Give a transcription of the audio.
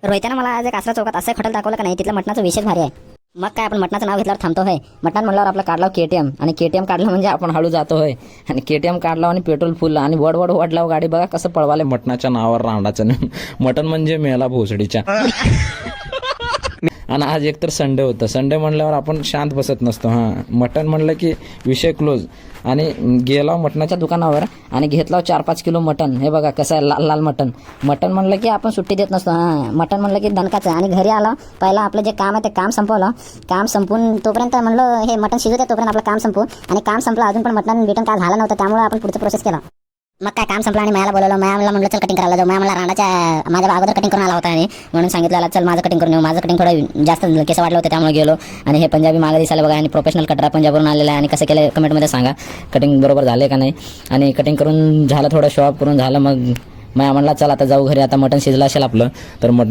रोहित्यानं मला आज एक आसरा चौकात असं हॉटेल दाखवलं का नाही, तिथलं मटणाचं विशेष भारी आहे. मग काय, आपण मटणाचं नाव घेतल्यावर थांबतो होय. मटण म्हणल्यावर आपलं काढलं KTM, आणि KTM काढलं म्हणजे आपण हळू जातो होय. आणि KTM काढला आणि पेट्रोल फुल आणि वड वडलाव गाडी बघा कसं पळवाले मटणाच्या नावावर रांडाचं मटण म्हणजे मेला भोसडीच्या. आणि आज एकतर संडे होतं. संडे म्हणल्यावर आपण शांत बसत नसतो. मटण म्हणलं की विषय क्लोज. आणि गेला मटणाच्या दुकानावर आणि घेतला 4-5 किलो मटण. हे बघा कसं आहे, लाल लाल मटण. मटण म्हणलं की आपण सुट्टी देत नसतो. मटण म्हणलं की दणकाचं. आणि घरी आलो, पहिला आपलं जे काम आहे ते काम संपवलं. काम संपून तोपर्यंत म्हणलं हे मटण शिजू दे, तोपर्यंत आपलं काम संपू. आणि काम संपलं, अजून पण मटण बिटन काय झालं नव्हतं, त्यामुळे आपण पुढचं प्रोसेस केला. मग काय, काम संपलं आणि मायाला बोलवलं. मायाला म्हणलं चल कटिंग करायला जाऊ. माया मला राणाच्या माझ्या अगोदर कटिंग करून आला होता आणि म्हणून सांगितलं चल माझं कटिंग करून येऊ. माझं कटिंग थोडं जास्त केस वाटलं होतं, त्यामुळे गेलो. आणि हे पंजाबी मागं दिसायला बघा. आणि प्रोफेशनल कटरा पंजाबवरून आलेला आहे. आणि कसं केलं कमेंटमध्ये सांगा, कटिंग बरोबर झाले का नाही. आणि कटिंग करून झालं, थोडं शॉप करून झालं. मग माया म्हणला चल आता जाऊ घरी, आता मटण शिजलं असेल आपलं. तर मटण